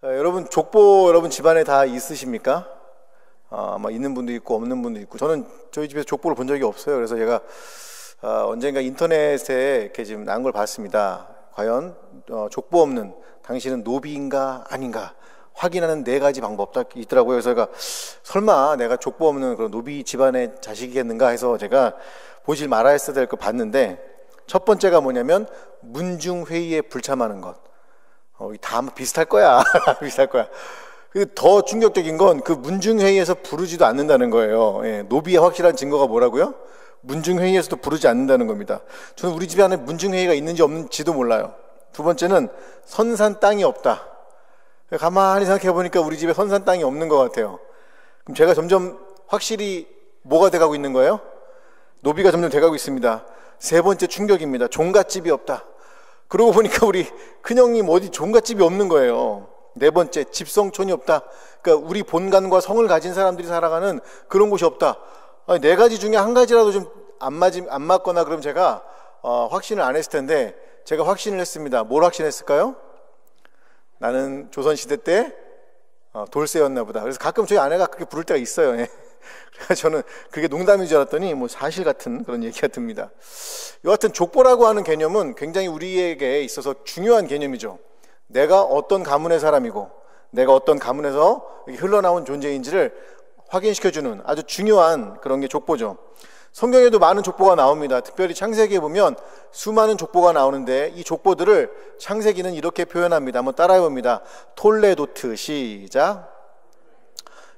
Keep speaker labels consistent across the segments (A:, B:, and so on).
A: 여러분 족보 여러분 집안에 다 있으십니까? 아마 있는 분도 있고 없는 분도 있고, 저는 저희 집에서 족보를 본 적이 없어요. 그래서 제가 언젠가 인터넷에 이렇게 지금 난 걸 봤습니다. 과연 족보 없는 당신은 노비인가 아닌가 확인하는 4가지 방법 딱 있더라고요. 그래서 제가 설마 내가 족보 없는 그런 노비 집안의 자식이겠는가 해서 제가 보질 말아야 했어야 될 거 봤는데, 첫 번째가 뭐냐면 문중회의에 불참하는 것. 다 비슷할 거야. 비슷할 거야. 근데 더 충격적인 건 그 문중회의에서 부르지도 않는다는 거예요. 예, 노비의 확실한 증거가 뭐라고요? 문중회의에서도 부르지 않는다는 겁니다. 저는 우리 집에 안에 문중회의가 있는지 없는지도 몰라요. 두 번째는 선산 땅이 없다. 가만히 생각해 보니까 우리 집에 선산 땅이 없는 것 같아요. 그럼 제가 점점 확실히 뭐가 돼가고 있는 거예요? 노비가 점점 돼가고 있습니다. 세 번째 충격입니다. 종갓집이 없다. 그러고 보니까 우리 큰형님 어디 종갓집이 없는 거예요. 네 번째, 집성촌이 없다. 그러니까 우리 본관과 성을 가진 사람들이 살아가는 그런 곳이 없다. 4가지 중에 한 가지라도 좀 안 맞거나 그럼 제가 확신을 안 했을 텐데, 제가 확신을 했습니다. 뭘 확신했을까요? 나는 조선시대 때 돌쇠였나 보다. 그래서 가끔 저희 아내가 그렇게 부를 때가 있어요. 그래서 저는 그게 농담인 줄 알았더니 뭐 사실 같은 그런 얘기가 듭니다. 여하튼 족보라고 하는 개념은 굉장히 우리에게 있어서 중요한 개념이죠. 내가 어떤 가문의 사람이고 내가 어떤 가문에서 흘러나온 존재인지를 확인시켜주는 아주 중요한 그런 게 족보죠. 성경에도 많은 족보가 나옵니다. 특별히 창세기에 보면 수많은 족보가 나오는데, 이 족보들을 창세기는 이렇게 표현합니다. 한번 따라해봅니다. 톨레도트. 시작.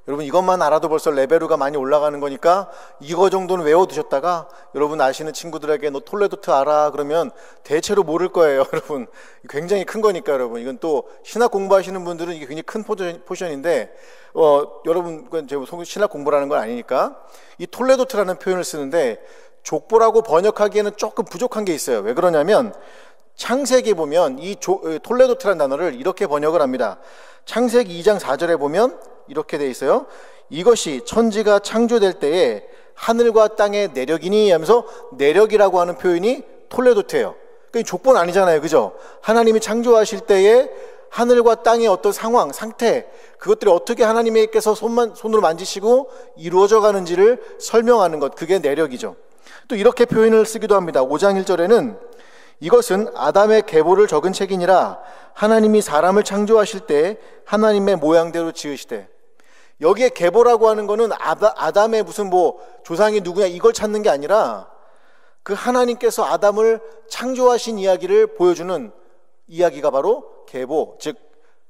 A: 여러분 이것만 알아도 벌써 레벨루가 많이 올라가는 거니까 이거 정도는 외워두셨다가 여러분 아시는 친구들에게 너 톨레도트 알아? 그러면 대체로 모를 거예요. 여러분 굉장히 큰 거니까. 여러분 이건 또 신학 공부하시는 분들은 이게 굉장히 큰 포션인데, 여러분 제가 신학 공부라는 건 아니니까 이 톨레도트라는 표현을 쓰는데, 족보라고 번역하기에는 조금 부족한 게 있어요. 왜 그러냐면 창세기에 보면 이 톨레도트라는 단어를 이렇게 번역을 합니다. 창세기 2장 4절에 보면 이렇게 돼 있어요. 이것이 천지가 창조될 때에 하늘과 땅의 내력이니 하면서 내력이라고 하는 표현이 톨레도트예요. 그러니까 족보는 아니잖아요. 그죠? 하나님이 창조하실 때에 하늘과 땅의 어떤 상황, 상태, 그것들이 어떻게 하나님께서 손으로 만지시고 이루어져 가는지를 설명하는 것, 그게 내력이죠. 또 이렇게 표현을 쓰기도 합니다. 5장 1절에는 이것은 아담의 계보를 적은 책이니라. 하나님이 사람을 창조하실 때 하나님의 모양대로 지으시되. 여기에 계보라고 하는 거는 아담의 무슨 뭐 조상이 누구냐 이걸 찾는 게 아니라 그 하나님께서 아담을 창조하신 이야기를 보여주는 이야기가 바로 계보, 즉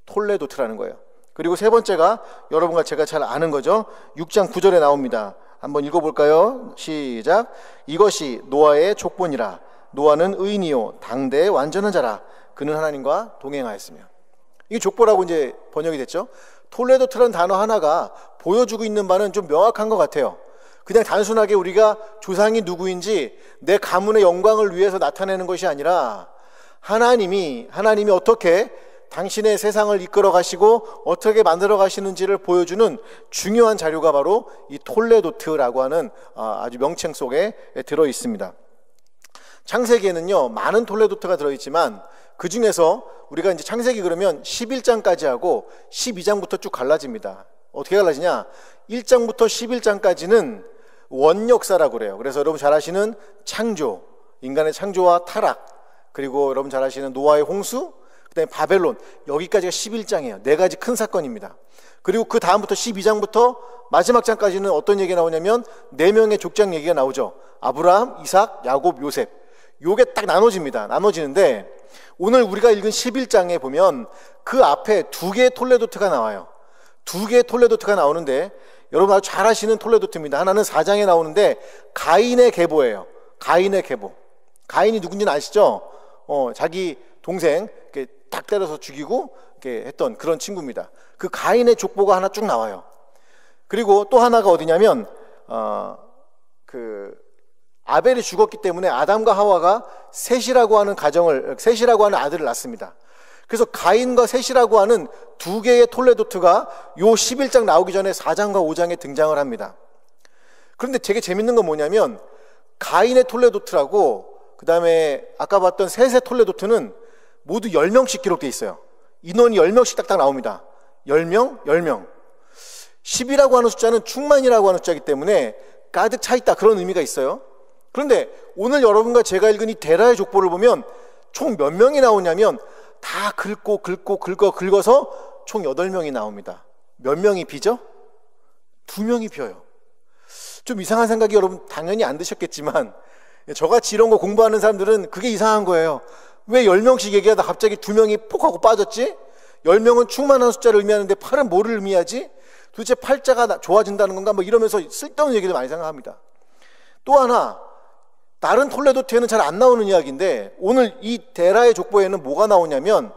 A: 톨레도트라는 거예요. 그리고 세 번째가 여러분과 제가 잘 아는 거죠. 6장 9절에 나옵니다. 한번 읽어볼까요? 시작. 이것이 노아의 족보니라. 노아는 의인이요 당대의 완전한 자라. 그는 하나님과 동행하였으며. 이게 족보라고 이제 번역이 됐죠. 톨레도트라는 단어 하나가 보여주고 있는 바는 좀 명확한 것 같아요. 그냥 단순하게 우리가 조상이 누구인지 내 가문의 영광을 위해서 나타내는 것이 아니라 하나님이 어떻게 당신의 세상을 이끌어 가시고 어떻게 만들어 가시는지를 보여주는 중요한 자료가 바로 이 톨레도트라고 하는 아주 명칭 속에 들어 있습니다. 창세기에는요 많은 톨레도트가 들어있지만 그 중에서 우리가 이제 창세기 그러면 11장까지 하고 12장부터 쭉 갈라집니다. 어떻게 갈라지냐? 1장부터 11장까지는 원역사라고 그래요. 그래서 여러분 잘 아시는 창조, 인간의 창조와 타락, 그리고 여러분 잘 아시는 노아의 홍수, 그 다음에 바벨론, 여기까지가 11장이에요. 4가지 큰 사건입니다. 그리고 그 다음부터 12장부터 마지막 장까지는 어떤 얘기가 나오냐면 4명의 족장 얘기가 나오죠. 아브라함, 이삭, 야곱, 요셉. 요게 딱 나눠집니다. 나눠지는데 오늘 우리가 읽은 11장에 보면 그 앞에 2개의 톨레도트가 나와요. 2개의 톨레도트가 나오는데 여러분 아주 잘 아시는 톨레도트입니다. 하나는 4장에 나오는데 가인의 계보예요. 가인의 계보. 가인이 누군지는 아시죠? 자기 동생 이렇게 딱 때려서 죽이고 이렇게 했던 그런 친구입니다. 그 가인의 족보가 하나 쭉 나와요. 그리고 또 하나가 어디냐면 아벨이 죽었기 때문에 아담과 하와가 셋이라고 하는 아들을 낳습니다. 그래서 가인과 셋이라고 하는 2개의 톨레도트가 요 11장 나오기 전에 4장과 5장에 등장을 합니다. 그런데 되게 재밌는 건 뭐냐면 가인의 톨레도트라고 그 다음에 아까 봤던 셋의 톨레도트는 모두 10명씩 기록되어 있어요. 인원이 10명씩 딱딱 나옵니다. 10명, 10명. 10이라고 하는 숫자는 충만이라고 하는 숫자이기 때문에 가득 차 있다, 그런 의미가 있어요. 그런데 오늘 여러분과 제가 읽은 이 데라의 족보를 보면 총 몇 명이 나오냐면 다 긁어서 총 8명이 나옵니다. 몇 명이 비죠? 2명이 비어요. 좀 이상한 생각이 여러분 당연히 안 드셨겠지만, 저같이 이런 거 공부하는 사람들은 그게 이상한 거예요. 왜 10명씩 얘기하다 갑자기 2명이 폭 하고 빠졌지? 10명은 충만한 숫자를 의미하는데 8은 뭐를 의미하지? 도대체 팔자가 좋아진다는 건가? 뭐 이러면서 쓸데없는 얘기도 많이 생각합니다. 또 하나, 다른 톨레도트에는 잘 안 나오는 이야기인데 오늘 이 데라의 족보에는 뭐가 나오냐면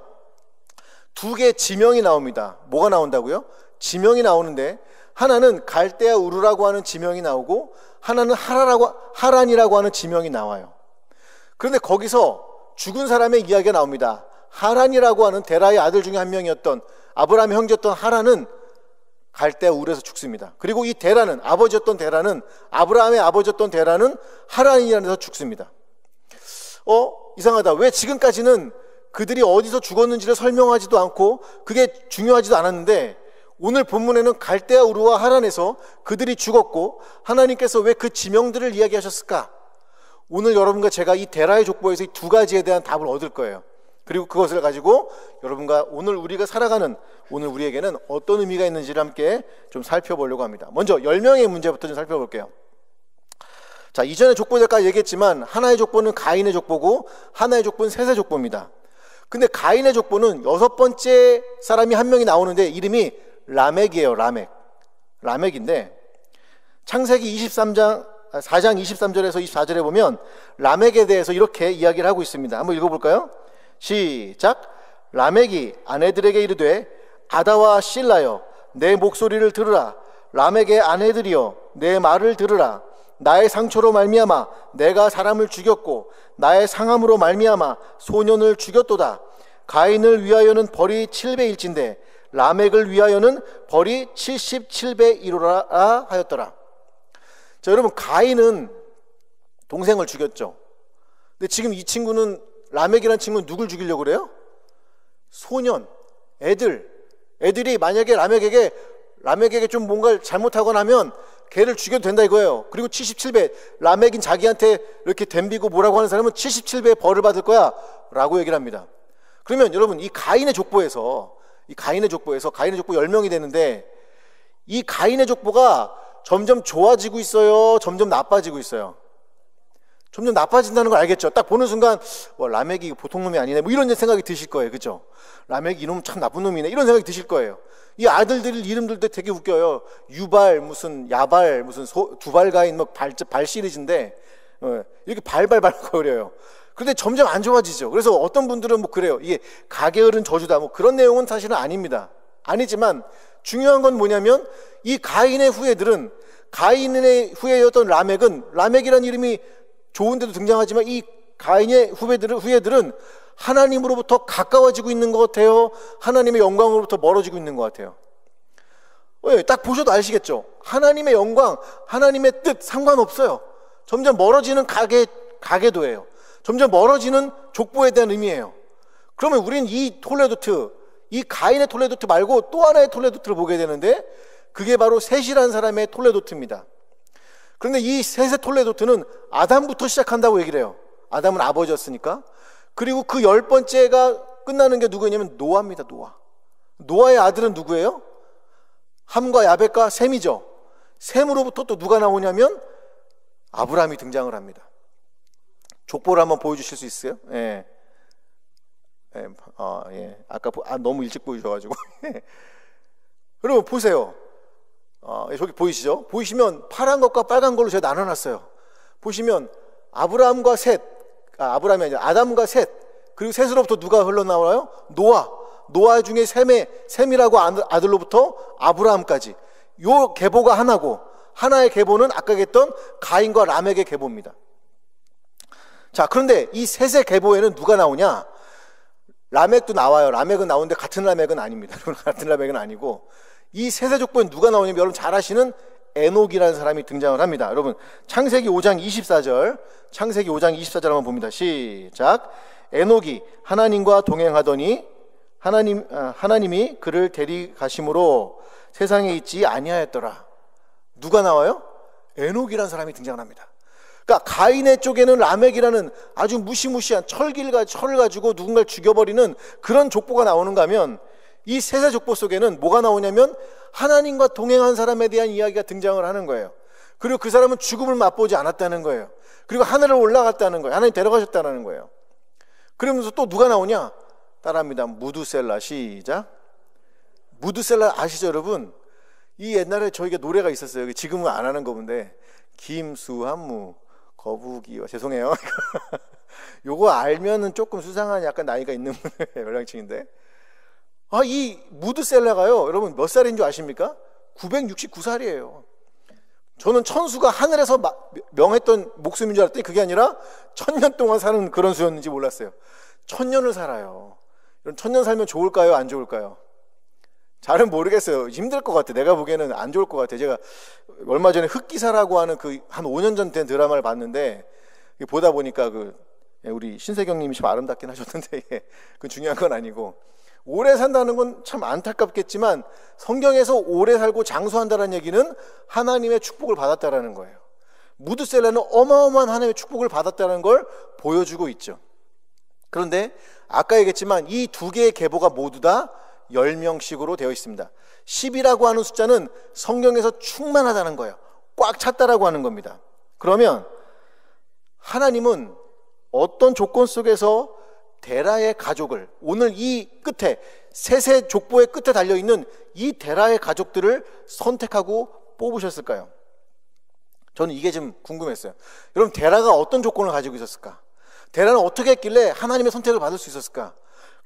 A: 2개의 지명이 나옵니다. 뭐가 나온다고요? 지명이 나오는데 하나는 갈대아 우르라고 하는 지명이 나오고 하나는 하란이라고 하는 지명이 나와요. 그런데 거기서 죽은 사람의 이야기가 나옵니다. 하란이라고 하는 데라의 아들 중에 한 명이었던 아브라함의 형제였던 하란은 갈대아 우르에서 죽습니다. 그리고 이 데라는, 아버지였던 데라는, 아브라함의 아버지였던 데라는 하란이라는 데서 죽습니다. 이상하다. 왜 지금까지는 그들이 어디서 죽었는지를 설명하지도 않고 그게 중요하지도 않았는데 오늘 본문에는 갈대아 우르와 하란에서 그들이 죽었고 하나님께서 왜 그 지명들을 이야기하셨을까? 오늘 여러분과 제가 이 데라의 족보에서 이 2가지에 대한 답을 얻을 거예요. 그리고 그것을 가지고 여러분과 오늘 우리가 살아가는, 오늘 우리에게는 어떤 의미가 있는지를 함께 좀 살펴보려고 합니다. 먼저 10명의 문제부터 좀 살펴볼게요. 자, 이전에 족보들까지 얘기했지만 하나의 족보는 가인의 족보고 하나의 족보는 셋의 족보입니다. 근데 가인의 족보는 6번째 사람이 한 명이 나오는데 이름이 라멕이에요. 라멕인데 창세기 4장 23절에서 24절에 보면 라멕에 대해서 이렇게 이야기를 하고 있습니다. 한번 읽어볼까요? 시작. 라멕이 아내들에게 이르되 아다와 실라여 내 목소리를 들으라. 라멕의 아내들이여 내 말을 들으라. 나의 상처로 말미암아 내가 사람을 죽였고 나의 상함으로 말미암아 소년을 죽였도다. 가인을 위하여는 벌이 7배일진데 라멕을 위하여는 벌이 77배이로라 하였더라. 자, 여러분, 가인은 동생을 죽였죠. 근데 지금 이 친구는, 라멕이라는 친구는 누굴 죽이려고 그래요? 소년, 애들이 만약에 라멕에게 좀 뭔가를 잘못하거나 하면 걔를 죽여도 된다 이거예요. 그리고 77배, 라멕인 자기한테 이렇게 덤비고 뭐라고 하는 사람은 77배의 벌을 받을 거야 라고 얘기를 합니다. 그러면 여러분, 이 가인의 족보에서 가인의 족보 10명이 되는데 이 가인의 족보가 점점 좋아지고 있어요? 점점 나빠지고 있어요? 점점 나빠진다는 걸 알겠죠? 딱 보는 순간 라멕이 보통 놈이 아니네 뭐 이런 생각이 드실 거예요. 그죠? 라멕 이놈 참 나쁜 놈이네 이런 생각이 드실 거예요. 이 아들들 이름들도 되게 웃겨요. 유발, 무슨 야발, 무슨 두발가인 뭐 발 시리즈인데 이렇게 발발거려요. 그런데 점점 안 좋아지죠. 그래서 어떤 분들은 뭐 그래요. 이게 가게을은 저주다 뭐 그런 내용은 사실은 아닙니다. 아니지만 중요한 건 뭐냐면 이 가인의 후예였던 라멕이라는 이름이 좋은데도 등장하지만 이 가인의 후예들은 하나님으로부터 가까워지고 있는 것 같아요? 하나님의 영광으로부터 멀어지고 있는 것 같아요? 왜? 딱 보셔도 아시겠죠? 하나님의 영광, 하나님의 뜻 상관없어요. 점점 멀어지는 가계도예요. 점점 멀어지는 족보에 대한 의미예요. 그러면 우린 이 가인의 톨레도트 말고 또 하나의 톨레도트를 보게 되는데 그게 바로 셋이라는 사람의 톨레도트입니다. 그런데 이 셋의 톨레도트는 아담부터 시작한다고 얘기를 해요. 아담은 아버지였으니까. 그리고 그 10번째가 끝나는 게 누구냐면 노아입니다. 노아의 아들은 누구예요? 함과 야벳과 셈이죠. 셈으로부터 또 누가 나오냐면 아브라함이 등장을 합니다. 족보를 한번 보여주실 수 있어요? 예. 아까 너무 일찍 보여주셔가지고. 여러분 보세요. 저기 보이시죠? 보이시면 파란 것과 빨간 걸로 제가 나눠놨어요. 보시면 아브라함과 아브라함이 아니라 아담과 셋, 그리고 셋으로부터 누가 흘러나와요? 노아 중에 셈이라고 아들로부터 아브라함까지. 요 계보가 하나고, 하나의 계보는 아까 얘기했던 가인과 라멕의 계보입니다. 자, 그런데 이 셋의 계보에는 누가 나오냐? 라멕도 나와요. 라멕은 나오는데 같은 라멕은 아닙니다. 같은 라멕은 아니고, 이 셋의 족보에 누가 나오냐면 여러분 잘 아시는 에녹이라는 사람이 등장을 합니다. 여러분 창세기 5장 24절 한번 봅니다. 시작. 에녹이 하나님과 동행하더니 하나님이 그를 데려가심으로 세상에 있지 아니하였더라. 누가 나와요? 에녹이라는 사람이 등장합니다. 그러니까 가인의 쪽에는 라멕이라는 아주 무시무시한 철을 가지고 누군가를 죽여버리는 그런 족보가 나오는가 하면, 이 셋의 족보 속에는 뭐가 나오냐면 하나님과 동행한 사람에 대한 이야기가 등장을 하는 거예요. 그리고 그 사람은 죽음을 맛보지 않았다는 거예요. 그리고 하늘을 올라갔다는 거예요. 하나님 데려가셨다는 거예요. 그러면서 또 누가 나오냐? 따라합니다. 무두셀라. 시작. 무두셀라 아시죠 여러분? 이 옛날에 저희가 노래가 있었어요. 지금은 안 하는 거본데, 김수한무 거북이와, 죄송해요. 요거 알면은 조금 수상한 약간 나이가 있는 분의 연령층인데, 이 무드셀라가요, 여러분 몇 살인 줄 아십니까? 969살이에요. 저는 천수가 하늘에서 명했던 목숨인 줄 알았더니 그게 아니라 1000년 동안 사는 그런 수였는지 몰랐어요. 1000년을 살아요. 여러분 1000년 살면 좋을까요? 안 좋을까요? 잘은 모르겠어요. 힘들 것 같아. 내가 보기에는 안 좋을 것 같아. 제가 얼마 전에 흑기사라고 하는 한 5년 전 된 드라마를 봤는데, 보다 보니까 우리 신세경님이 참 아름답긴 하셨는데, 그 중요한 건 아니고, 오래 산다는 건 참 안타깝겠지만 성경에서 오래 살고 장수한다는 얘기는 하나님의 축복을 받았다라는 거예요. 무드셀라는 어마어마한 하나님의 축복을 받았다는 걸 보여주고 있죠. 그런데 아까 얘기했지만 이 두 개의 계보가 모두 다 10명씩으로 되어 있습니다. 10이라고 하는 숫자는 성경에서 충만하다는 거예요. 꽉 찼다라고 하는 겁니다. 그러면 하나님은 어떤 조건 속에서 데라의 가족을, 오늘 이 끝에 셋의 족보의 끝에 달려있는 이 데라의 가족들을 선택하고 뽑으셨을까요? 저는 이게 좀 궁금했어요. 여러분, 데라가 어떤 조건을 가지고 있었을까? 데라는 어떻게 했길래 하나님의 선택을 받을 수 있었을까?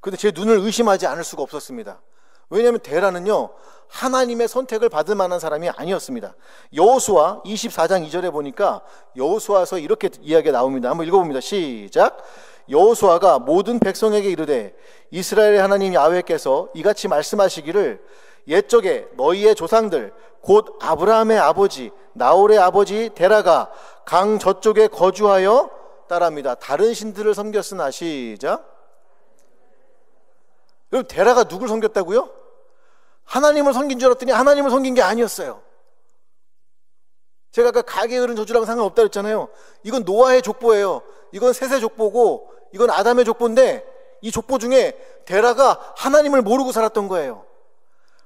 A: 그런데 제 눈을 의심하지 않을 수가 없었습니다. 왜냐하면 데라는요, 하나님의 선택을 받을 만한 사람이 아니었습니다. 여호수아 24장 2절에 보니까 여호수아서 이렇게 이야기가 나옵니다. 한번 읽어봅니다. 시작. 여호수아가 모든 백성에게 이르되 이스라엘의 하나님 야훼께서 이같이 말씀하시기를 옛적에 너희의 조상들 곧 아브라함의 아버지 나홀의 아버지 데라가 강 저쪽에 거주하여, 따라합니다, 다른 신들을 섬겼으나. 시작. 여러분, 데라가 누굴 섬겼다고요? 하나님을 섬긴 줄 알았더니 하나님을 섬긴 게 아니었어요. 제가 아까 가게 흐른 저주랑 상관없다 그랬잖아요. 이건 노아의 족보예요. 이건 셋의 족보고 이건 아담의 족보인데, 이 족보 중에 데라가 하나님을 모르고 살았던 거예요.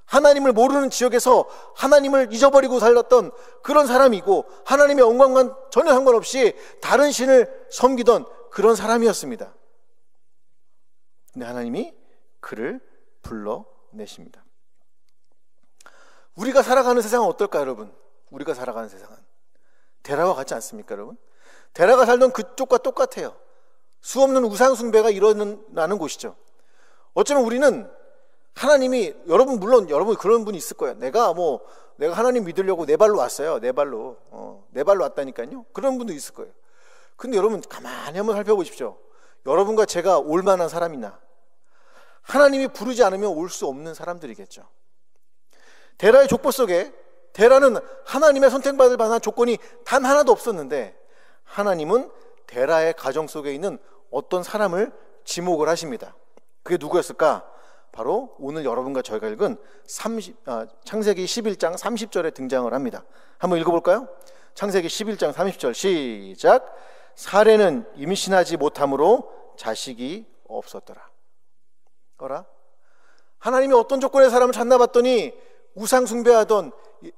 A: 하나님을 모르는 지역에서 하나님을 잊어버리고 살았던 그런 사람이고, 하나님의 영광과 전혀 상관없이 다른 신을 섬기던 그런 사람이었습니다. 근데 하나님이 그를 불러내십니다. 우리가 살아가는 세상은 어떨까요, 여러분? 우리가 살아가는 세상은 데라와 같지 않습니까, 여러분? 데라가 살던 그쪽과 똑같아요. 수없는 우상 숭배가 일어나는 곳이죠. 어쩌면 우리는 하나님이, 물론 여러분 그런 분이 있을 거예요. 내가 하나님 믿으려고 내 발로 왔어요. 내 발로 왔다니까요. 그런 분도 있을 거예요. 근데 여러분 가만히 한번 살펴보십시오. 여러분과 제가 올 만한 사람이나 하나님이 부르지 않으면 올 수 없는 사람들이겠죠. 데라의 족보 속에 데라는 하나님의 선택받을 만한 조건이 단 하나도 없었는데, 하나님은 데라의 가정 속에 있는 어떤 사람을 지목을 하십니다. 그게 누구였을까? 바로 오늘 여러분과 저희가 읽은 창세기 11장 30절에 등장을 합니다. 한번 읽어볼까요? 창세기 11장 30절 시작. 사레는 임신하지 못함으로 자식이 없었더라. 하나님이 어떤 조건의 사람을 찾나 봤더니 우상 숭배하던,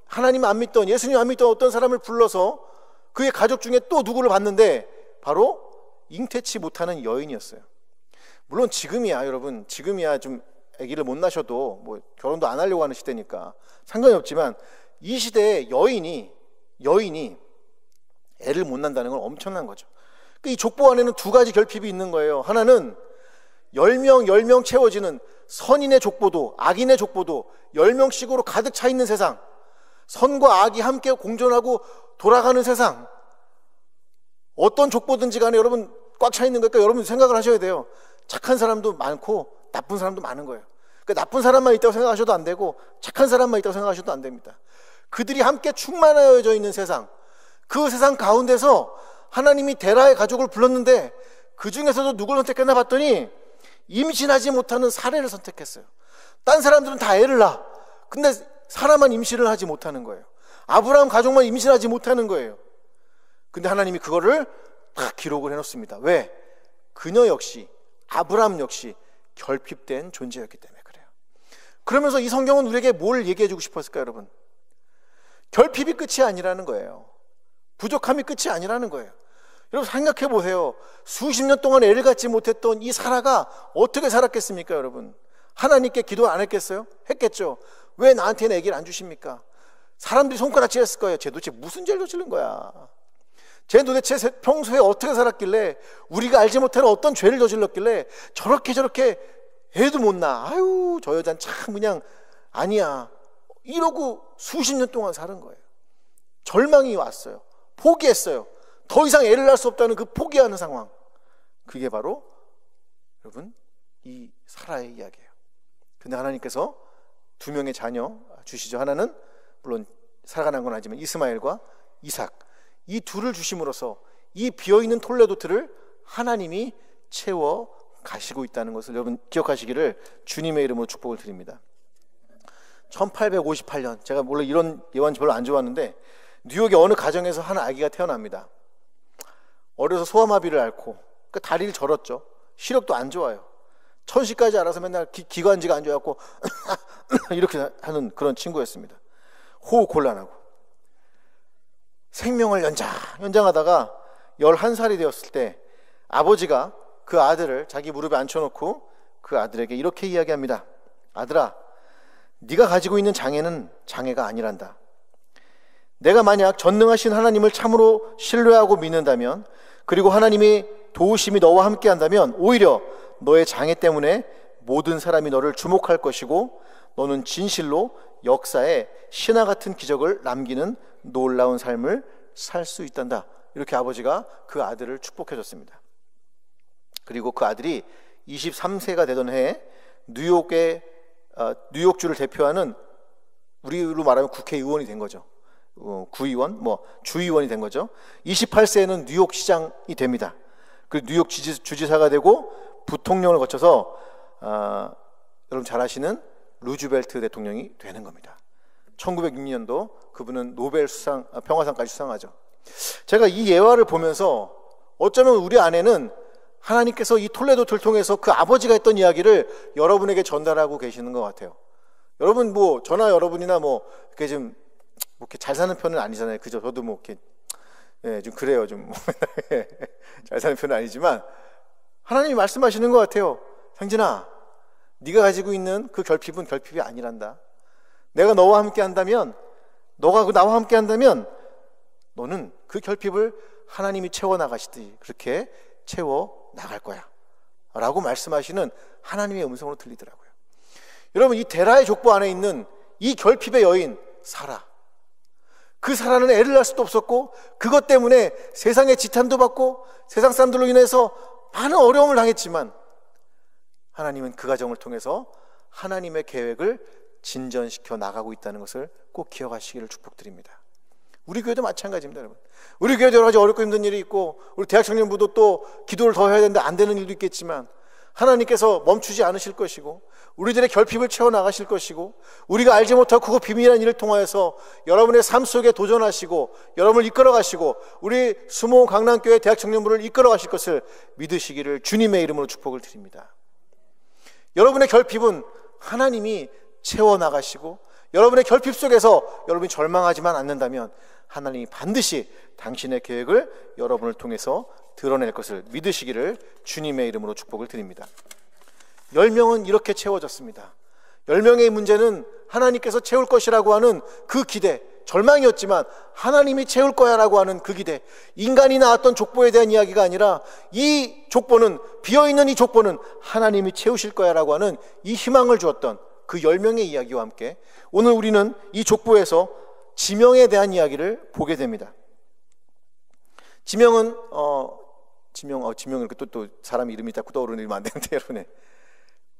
A: 하나님 안 믿던, 예수님 안 믿던 어떤 사람을 불러서 그의 가족 중에 또 누구를 봤는데 바로 잉태치 못하는 여인이었어요. 물론 지금이야 여러분, 지금이야 좀 아기를 못 낳으셔도 결혼도 안 하려고 하는 시대니까 상관이 없지만, 이 시대에 여인이 애를 못 낳는다는 건 엄청난 거죠. 이 족보 안에는 두 가지 결핍이 있는 거예요. 하나는 10명 채워지는 선인의 족보도 악인의 족보도 10명씩으로 가득 차 있는 세상, 선과 악이 함께 공존하고 돌아가는 세상, 어떤 족보든지 간에 여러분 꽉 차 있는 거니까 여러분 생각을 하셔야 돼요. 착한 사람도 많고 나쁜 사람도 많은 거예요. 그러니까 나쁜 사람만 있다고 생각하셔도 안 되고 착한 사람만 있다고 생각하셔도 안 됩니다. 그들이 함께 충만하여져 있는 세상, 그 세상 가운데서 하나님이 데라의 가족을 불렀는데 그 중에서도 누굴 선택했나 봤더니 임신하지 못하는 사례를 선택했어요. 딴 사람들은 다 애를 낳아. 근데 사라만 임신을 하지 못하는 거예요. 아브라함 가족만 임신하지 못하는 거예요. 근데 하나님이 그거를 딱 기록을 해놓습니다. 왜? 그녀 역시, 아브라함 역시 결핍된 존재였기 때문에 그래요. 그러면서 이 성경은 우리에게 뭘 얘기해주고 싶었을까요, 여러분? 결핍이 끝이 아니라는 거예요. 부족함이 끝이 아니라는 거예요. 여러분 생각해 보세요. 수십 년 동안 애를 갖지 못했던 이 사라가 어떻게 살았겠습니까, 여러분? 하나님께 기도 안 했겠어요? 했겠죠. 왜 나한테는 애기를 안 주십니까? 사람들이 손가락질했을 거예요. 쟤 도대체 무슨 죄를 저지른 거야? 쟤 도대체 평소에 어떻게 살았길래, 우리가 알지 못하는 어떤 죄를 저질렀길래 저렇게 애도 못 낳아. 아유, 저 여자는 참 그냥 아니야. 이러고 수십 년 동안 사는 거예요. 절망이 왔어요. 포기했어요. 더 이상 애를 낳을 수 없다는 그 포기하는 상황. 그게 바로 여러분 이 사라의 이야기예요. 근데 하나님께서 두 명의 자녀 주시죠. 하나는 물론 사라가 난 건 아니지만 이스마엘과 이삭, 이 둘을 주심으로써 이 비어있는 톨레도트를 하나님이 채워 가시고 있다는 것을 여러분 기억하시기를 주님의 이름으로 축복을 드립니다. 1858년, 제가 원래 이런 예언 별로 안 좋아하는데 뉴욕의 어느 가정에서 한 아기가 태어납니다. 어려서 소아마비를 앓고 그 다리를 절었죠. 시력도 안 좋아요. 천시까지 알아서 맨날 기관지가 안 좋아갖고 이렇게 하는 그런 친구였습니다. 호흡 곤란하고 생명을 연장하다가 11살이 되었을 때 아버지가 그 아들을 자기 무릎에 앉혀놓고 그 아들에게 이렇게 이야기합니다. 아들아, 네가 가지고 있는 장애는 장애가 아니란다. 내가 만약 전능하신 하나님을 참으로 신뢰하고 믿는다면, 그리고 하나님의 도우심이 너와 함께 한다면 오히려 너의 장애 때문에 모든 사람이 너를 주목할 것이고 너는 진실로 역사에 신화 같은 기적을 남기는 놀라운 삶을 살 수 있단다. 이렇게 아버지가 그 아들을 축복해 줬습니다. 그리고 그 아들이 23세가 되던 해에 뉴욕주를 대표하는, 우리로 말하면 국회의원이 된 거죠. 구의원, 주의원이 된 거죠. 28세에는 뉴욕시장이 됩니다. 그리고 뉴욕 주지사가 되고 부통령을 거쳐서 여러분 잘 아시는 루즈벨트 대통령이 되는 겁니다. 1906년도 그분은 노벨 평화상까지 수상하죠. 제가 이 예화를 보면서 어쩌면 우리 안에는 하나님께서 이 톨레도를 통해서 그 아버지가 했던 이야기를 여러분에게 전달하고 계시는 것 같아요. 여러분 저나 여러분이나 이렇게 좀 이렇게 잘 사는 편은 아니잖아요. 그죠? 저도 이렇게 좀 그래요. 좀 잘 사는 편은 아니지만 하나님이 말씀하시는 것 같아요. 상진아, 네가 가지고 있는 그 결핍은 결핍이 아니란다. 내가 너와 함께 한다면, 너가 나와 함께 한다면 너는 그 결핍을 하나님이 채워나가시듯이 그렇게 채워나갈 거야 라고 말씀하시는 하나님의 음성으로 들리더라고요. 여러분, 이 데라의 족보 안에 있는 이 결핍의 여인 사라, 그 사라는 애를 낳을 수도 없었고 그것 때문에 세상의 지탄도 받고 세상 사람들로 인해서 많은 어려움을 당했지만 하나님은 그 가정을 통해서 하나님의 계획을 진전시켜 나가고 있다는 것을 꼭 기억하시기를 축복드립니다. 우리 교회도 마찬가지입니다, 여러분. 우리 교회도 여러 가지 어렵고 힘든 일이 있고 우리 대학 청년부도 또 기도를 더 해야 되는데 안 되는 일도 있겠지만 하나님께서 멈추지 않으실 것이고 우리들의 결핍을 채워나가실 것이고 우리가 알지 못하고 그거 비밀한 일을 통하여서 여러분의 삶 속에 도전하시고 여러분을 이끌어가시고 우리 수모 강남교회 대학 청년부를 이끌어가실 것을 믿으시기를 주님의 이름으로 축복을 드립니다. 여러분의 결핍은 하나님이 채워나가시고 여러분의 결핍 속에서 여러분이 절망하지만 않는다면 하나님이 반드시 당신의 계획을 여러분을 통해서 드러낼 것을 믿으시기를 주님의 이름으로 축복을 드립니다. 10명은 이렇게 채워졌습니다. 10명의 문제는 하나님께서 채울 것이라고 하는 그 기대, 절망이었지만 하나님이 채울 거야 라고 하는 그 기대, 인간이 낳았던 족보에 대한 이야기가 아니라 이 족보는, 비어있는 이 족보는 하나님이 채우실 거야 라고 하는 이 희망을 주었던 그 10명의 이야기와 함께 오늘 우리는 이 족보에서 지명에 대한 이야기를 보게 됩니다. 지명은 지명을 또 사람 이름이 자꾸 떠오르면 안 되는데 여러분,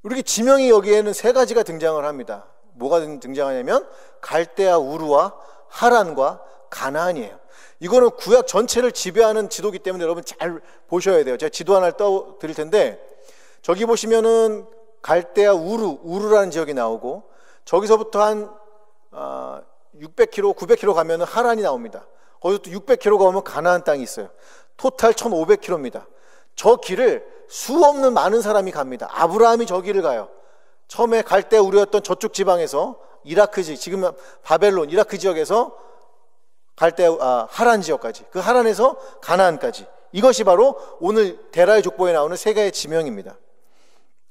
A: 우리 지명이 여기에는 세 가지가 등장을 합니다. 뭐가 등장하냐면 갈대아 우르와 하란과 가나안이에요. 이거는 구약 전체를 지배하는 지도기 때문에 여러분 잘 보셔야 돼요. 제가 지도 하나를 떠드릴 텐데 저기 보시면은 갈대아 우르라는 지역이 나오고, 저기서부터 한 600km, 900km 가면은 하란이 나옵니다. 거기서 또 600km가 오면 가나안 땅이 있어요. 토탈 1500km입니다. 저 길을 수없는 많은 사람이 갑니다. 아브라함이 저 길을 가요. 처음에 갈대아 우르였던 저쪽 지방에서, 지금 바벨론 이라크 지역에서 하란 지역까지, 그 하란에서 가나안까지, 이것이 바로 오늘 데라의 족보에 나오는 세 가지의 지명입니다.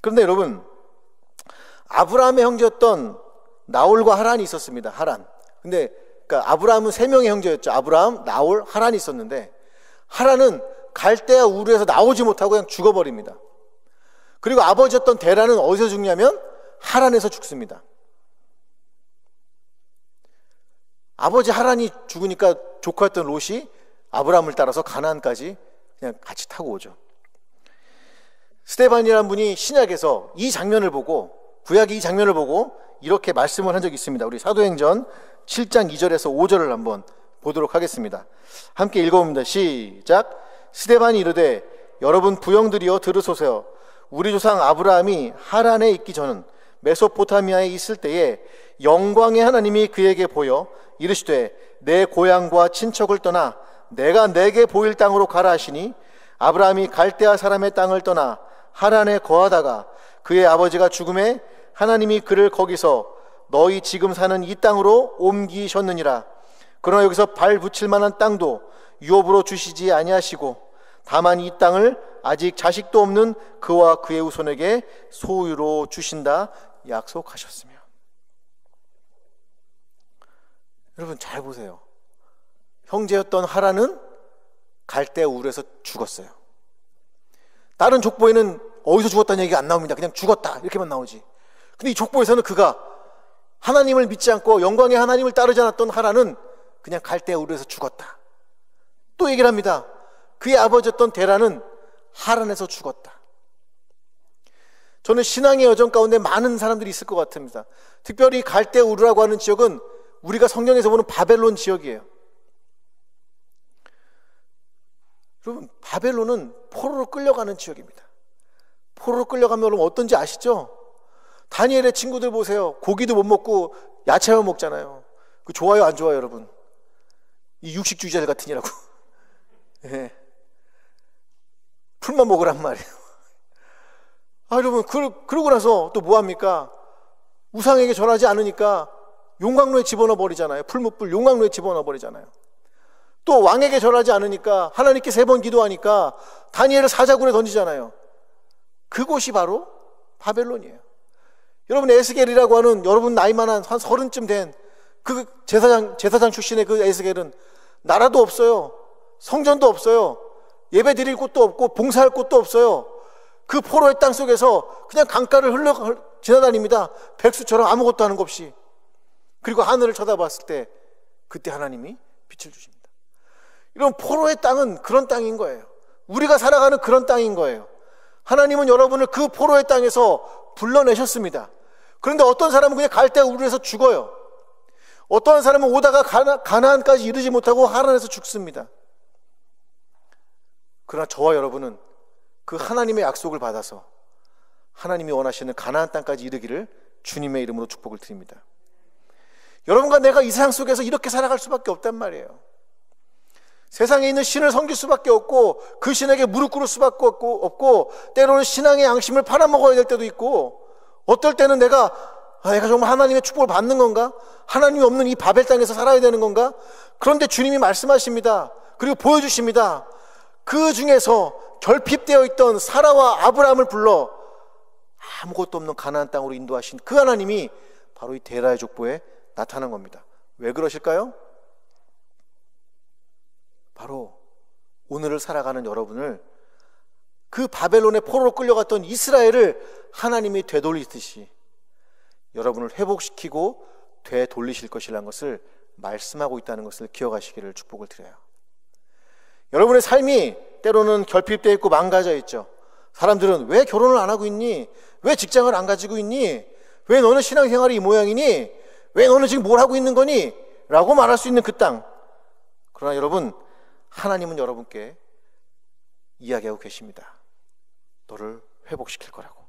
A: 그런데 여러분, 아브라함의 형제였던 나홀과 하란이 있었습니다. 하란. 근데 그러니까 아브라함은 세 명의 형제였죠. 아브라함, 나홀, 하란이 있었는데, 하란은 갈대아 우르에서 나오지 못하고 그냥 죽어버립니다. 그리고 아버지였던 데라는 어디서 죽냐면 하란에서 죽습니다. 아버지 하란이 죽으니까 조카였던 롯이 아브라함을 따라서 가나안까지 그냥 같이 타고 오죠. 스데반이라는 분이 신약에서 이 장면을 보고, 구약의 이 장면을 보고 이렇게 말씀을 한 적이 있습니다. 우리 사도행전 7장 2절에서 5절을 한번 보도록 하겠습니다. 함께 읽어봅니다. 시작. 스데반이 이르되 여러분 부형들이여 들으소서. 우리 조상 아브라함이 하란에 있기 전은 메소포타미아에 있을 때에 영광의 하나님이 그에게 보여 이르시되 내 고향과 친척을 떠나 내가 내게 보일 땅으로 가라 하시니, 아브라함이 갈대아 사람의 땅을 떠나 하란에 거하다가 그의 아버지가 죽음에 하나님이 그를 거기서 너희 지금 사는 이 땅으로 옮기셨느니라. 그러나 여기서 발 붙일 만한 땅도 유업으로 주시지 아니하시고 다만 이 땅을 아직 자식도 없는 그와 그의 후손에게 소유로 주신다 약속하셨으며. 여러분 잘 보세요. 형제였던 하란은 갈대아 우르에서 죽었어요. 다른 족보에는 어디서 죽었다는 얘기가 안 나옵니다. 그냥 죽었다 이렇게만 나오지. 근데 이 족보에서는 그가 하나님을 믿지 않고 영광의 하나님을 따르지 않았던 하란은 그냥 갈대아 우르에서 죽었다. 또 얘기를 합니다. 그의 아버지였던 데라는 하란에서 죽었다. 저는 신앙의 여정 가운데 많은 사람들이 있을 것 같습니다. 특별히 갈대아 우르라고 하는 지역은 우리가 성경에서 보는 바벨론 지역이에요. 여러분, 바벨론은 포로로 끌려가는 지역입니다. 포로로 끌려가면 여러분 어떤지 아시죠? 다니엘의 친구들 보세요. 고기도 못 먹고 야채만 먹잖아요. 그 좋아요 안 좋아요 여러분? 이 육식주의자들 같으니라고. 네. 풀만 먹으란 말이에요. 여러분 그러고 나서 또 뭐합니까? 우상에게 절하지 않으니까 용광로에 집어넣어 버리잖아요. 풀무불 용광로에 집어넣어 버리잖아요. 또 왕에게 절하지 않으니까 하나님께 3번 기도하니까 다니엘을 사자굴에 던지잖아요. 그곳이 바로 바벨론이에요. 여러분 에스겔이라고 하는, 여러분 나이만한 한 30쯤 된 그 제사장 출신의 그 에스겔은 나라도 없어요. 성전도 없어요. 예배 드릴 곳도 없고 봉사할 곳도 없어요. 그 포로의 땅 속에서 그냥 강가를 지나다닙니다. 백수처럼 아무것도 하는 것 없이. 그리고 하늘을 쳐다봤을 때 그때 하나님이 빛을 주십니다. 이런 포로의 땅은 그런 땅인 거예요. 우리가 살아가는 그런 땅인 거예요. 하나님은 여러분을 그 포로의 땅에서 불러내셨습니다. 그런데 어떤 사람은 그냥 갈대아 우르에서 죽어요. 어떤 사람은 오다가 가나안까지 이르지 못하고 하란에서 죽습니다. 그러나 저와 여러분은 그 하나님의 약속을 받아서 하나님이 원하시는 가나안 땅까지 이르기를 주님의 이름으로 축복을 드립니다. 여러분과 내가 이 세상 속에서 이렇게 살아갈 수밖에 없단 말이에요. 세상에 있는 신을 섬길 수밖에 없고 그 신에게 무릎 꿇을 수밖에 없고 때로는 신앙의 양심을 팔아먹어야 될 때도 있고, 어떨 때는 내가 정말 하나님의 축복을 받는 건가? 하나님이 없는 이 바벨 땅에서 살아야 되는 건가? 그런데 주님이 말씀하십니다. 그리고 보여주십니다. 그 중에서 결핍되어 있던 사라와 아브라함을 불러 아무것도 없는 가나안 땅으로 인도하신 그 하나님이 바로 이 데라의 족보에 나타난 겁니다. 왜 그러실까요? 바로 오늘을 살아가는 여러분을, 그 바벨론의 포로로 끌려갔던 이스라엘을 하나님이 되돌리듯이 여러분을 회복시키고 되돌리실 것이라는 것을 말씀하고 있다는 것을 기억하시기를 축복을 드려요. 여러분의 삶이 때로는 결핍되어 있고 망가져 있죠. 사람들은 왜 결혼을 안 하고 있니? 왜 직장을 안 가지고 있니? 왜 너는 신앙생활이 이 모양이니? 왜 너는 지금 뭘 하고 있는 거니? 라고 말할 수 있는 그 땅. 그러나 여러분, 하나님은 여러분께 이야기하고 계십니다. 너를 회복시킬 거라고.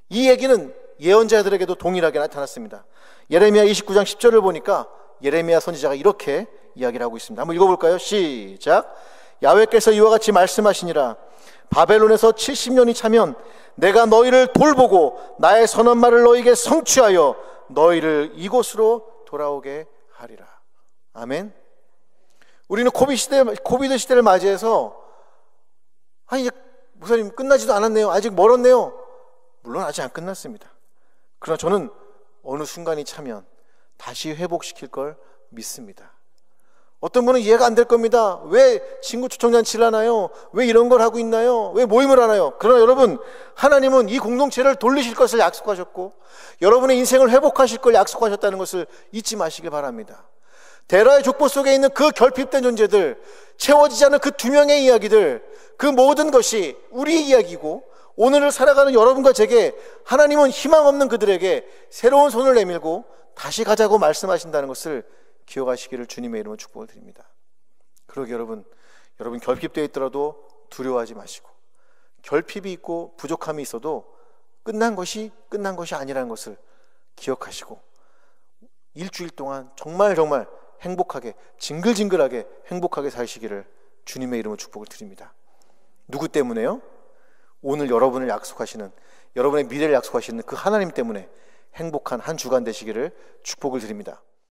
A: 이 얘기는 예언자들에게도 동일하게 나타났습니다. 예레미야 29장 10절을 보니까 예레미야 선지자가 이렇게 이야기를 하고 있습니다. 한번 읽어볼까요? 시작. 야훼께서 이와 같이 말씀하시니라. 바벨론에서 70년이 차면 내가 너희를 돌보고 나의 선한 말을 너희에게 성취하여 너희를 이곳으로 돌아오게 하리라. 아멘. 우리는 코비드 시대를 맞이해서 아니, 목사님 끝나지도 않았네요. 아직 멀었네요. 물론 아직 안 끝났습니다. 그러나 저는 어느 순간이 차면 다시 회복시킬 걸 믿습니다. 어떤 분은 이해가 안 될 겁니다. 왜 친구 초청잔치를 하나요? 왜 이런 걸 하고 있나요? 왜 모임을 하나요? 그러나 여러분, 하나님은 이 공동체를 돌리실 것을 약속하셨고 여러분의 인생을 회복하실 걸 약속하셨다는 것을 잊지 마시길 바랍니다. 데라의 족보 속에 있는 그 결핍된 존재들, 채워지지 않은 그 두 명의 이야기들, 그 모든 것이 우리의 이야기고 오늘을 살아가는 여러분과 제게 하나님은 희망 없는 그들에게 새로운 손을 내밀고 다시 가자고 말씀하신다는 것을 기억하시기를 주님의 이름으로 축복을 드립니다. 그러게 여러분 결핍되어 있더라도 두려워하지 마시고, 결핍이 있고 부족함이 있어도 끝난 것이 아니라는 것을 기억하시고 일주일 동안 정말 행복하게, 징글징글하게 행복하게 사시기를 주님의 이름으로 축복을 드립니다. 누구 때문에요? 오늘 여러분을 약속하시는, 여러분의 미래를 약속하시는 그 하나님 때문에 행복한 한 주간 되시기를 축복을 드립니다.